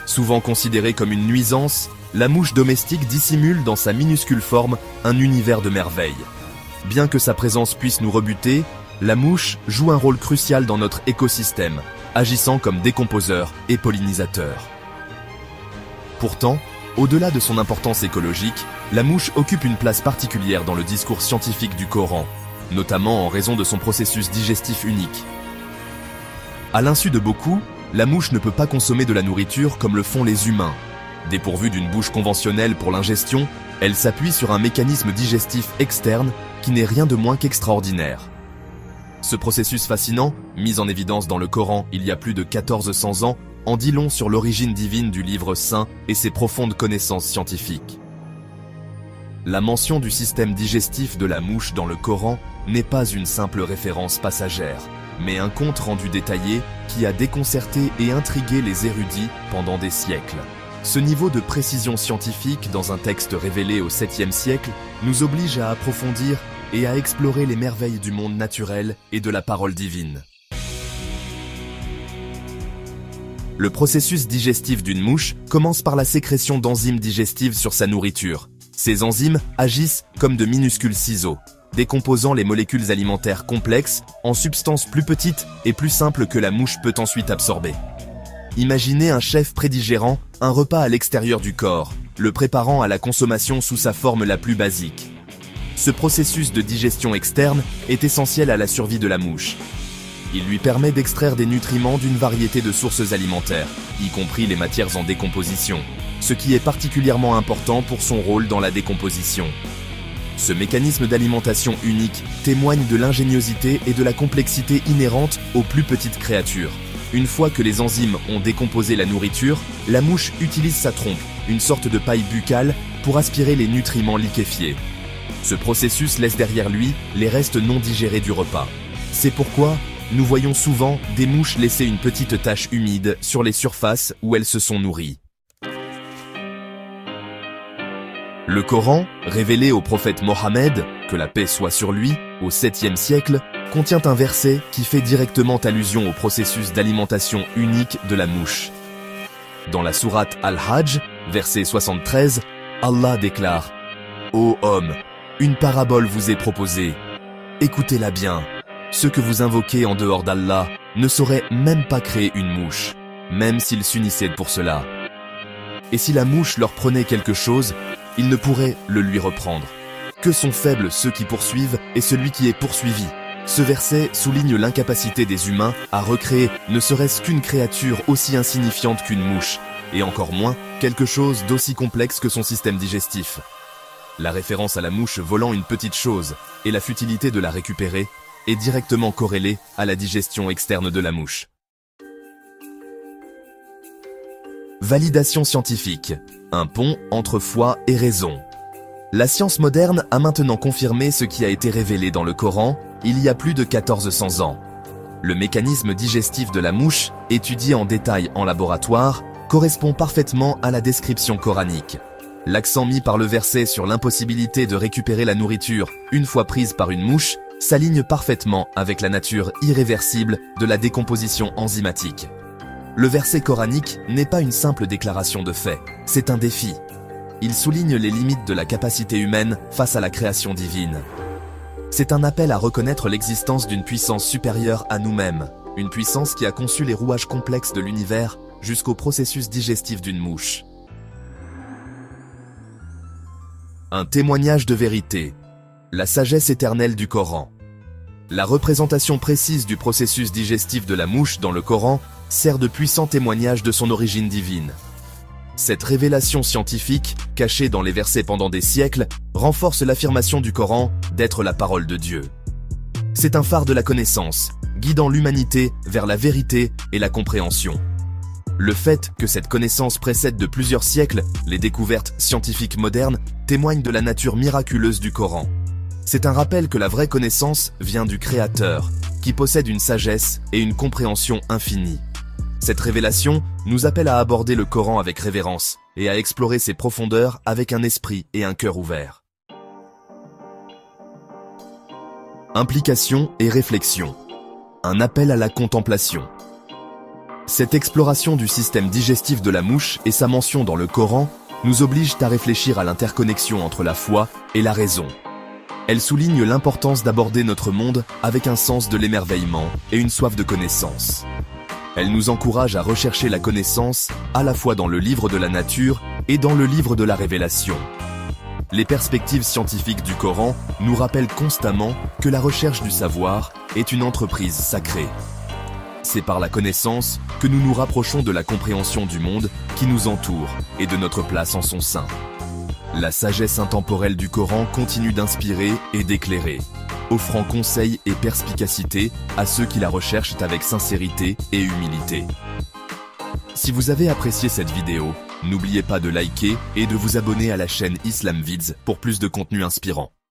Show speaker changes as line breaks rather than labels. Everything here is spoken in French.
Souvent considérée comme une nuisance, la mouche domestique dissimule dans sa minuscule forme un univers de merveilles. Bien que sa présence puisse nous rebuter, la mouche joue un rôle crucial dans notre écosystème, agissant comme décomposeur et pollinisateur. Pourtant, au-delà de son importance écologique, la mouche occupe une place particulière dans le discours scientifique du Coran, notamment en raison de son processus digestif unique. À l'insu de beaucoup, la mouche ne peut pas consommer de la nourriture comme le font les humains. Dépourvue d'une bouche conventionnelle pour l'ingestion, elle s'appuie sur un mécanisme digestif externe qui n'est rien de moins qu'extraordinaire. Ce processus fascinant, mis en évidence dans le Coran il y a plus de 1400 ans, en dit long sur l'origine divine du livre saint et ses profondes connaissances scientifiques. La mention du système digestif de la mouche dans le Coran n'est pas une simple référence passagère, mais un compte rendu détaillé qui a déconcerté et intrigué les érudits pendant des siècles. Ce niveau de précision scientifique dans un texte révélé au 7e siècle nous oblige à approfondir et à explorer les merveilles du monde naturel et de la parole divine. Le processus digestif d'une mouche commence par la sécrétion d'enzymes digestives sur sa nourriture. Ces enzymes agissent comme de minuscules ciseaux, décomposant les molécules alimentaires complexes en substances plus petites et plus simples que la mouche peut ensuite absorber. Imaginez un chef prédigérant un repas à l'extérieur du corps, le préparant à la consommation sous sa forme la plus basique. Ce processus de digestion externe est essentiel à la survie de la mouche. Il lui permet d'extraire des nutriments d'une variété de sources alimentaires, y compris les matières en décomposition, ce qui est particulièrement important pour son rôle dans la décomposition. Ce mécanisme d'alimentation unique témoigne de l'ingéniosité et de la complexité inhérentes aux plus petites créatures. Une fois que les enzymes ont décomposé la nourriture, la mouche utilise sa trompe, une sorte de paille buccale, pour aspirer les nutriments liquéfiés. Ce processus laisse derrière lui les restes non digérés du repas. C'est pourquoi nous voyons souvent des mouches laisser une petite tache humide sur les surfaces où elles se sont nourries. Le Coran, révélé au prophète Mohammed, que la paix soit sur lui, au 7e siècle, contient un verset qui fait directement allusion au processus d'alimentation unique de la mouche. Dans la sourate Al-Hajj, verset 73, Allah déclare « Ô homme, une parabole vous est proposée. Écoutez-la bien. Ce que vous invoquez en dehors d'Allah ne saurait même pas créer une mouche, même s'ils s'unissaient pour cela. Et si la mouche leur prenait quelque chose, ils ne pourraient le lui reprendre. Que sont faibles ceux qui poursuivent et celui qui est poursuivi. » Ce verset souligne l'incapacité des humains à recréer ne serait-ce qu'une créature aussi insignifiante qu'une mouche, et encore moins quelque chose d'aussi complexe que son système digestif. La référence à la mouche volant une petite chose et la futilité de la récupérer est directement corrélée à la digestion externe de la mouche. Validation scientifique, un pont entre foi et raison. La science moderne a maintenant confirmé ce qui a été révélé dans le Coran il y a plus de 1400 ans. Le mécanisme digestif de la mouche, étudié en détail en laboratoire, correspond parfaitement à la description coranique. L'accent mis par le verset sur l'impossibilité de récupérer la nourriture une fois prise par une mouche s'aligne parfaitement avec la nature irréversible de la décomposition enzymatique. Le verset coranique n'est pas une simple déclaration de fait, c'est un défi. Il souligne les limites de la capacité humaine face à la création divine. C'est un appel à reconnaître l'existence d'une puissance supérieure à nous-mêmes, une puissance qui a conçu les rouages complexes de l'univers jusqu'au processus digestif d'une mouche. Un témoignage de vérité. La sagesse éternelle du Coran. La représentation précise du processus digestif de la mouche dans le Coran sert de puissant témoignage de son origine divine. Cette révélation scientifique, cachée dans les versets pendant des siècles, renforce l'affirmation du Coran d'être la parole de Dieu. C'est un phare de la connaissance, guidant l'humanité vers la vérité et la compréhension. Le fait que cette connaissance précède de plusieurs siècles les découvertes scientifiques modernes témoigne de la nature miraculeuse du Coran. C'est un rappel que la vraie connaissance vient du Créateur, qui possède une sagesse et une compréhension infinie. Cette révélation nous appelle à aborder le Coran avec révérence et à explorer ses profondeurs avec un esprit et un cœur ouverts. Implication et réflexion. Un appel à la contemplation. Cette exploration du système digestif de la mouche et sa mention dans le Coran nous obligent à réfléchir à l'interconnexion entre la foi et la raison. Elle souligne l'importance d'aborder notre monde avec un sens de l'émerveillement et une soif de connaissance. Elle nous encourage à rechercher la connaissance à la fois dans le livre de la nature et dans le livre de la révélation. Les perspectives scientifiques du Coran nous rappellent constamment que la recherche du savoir est une entreprise sacrée. C'est par la connaissance que nous nous rapprochons de la compréhension du monde qui nous entoure et de notre place en son sein. La sagesse intemporelle du Coran continue d'inspirer et d'éclairer, offrant conseils et perspicacité à ceux qui la recherchent avec sincérité et humilité. Si vous avez apprécié cette vidéo, n'oubliez pas de liker et de vous abonner à la chaîne Islam Vids pour plus de contenu inspirant.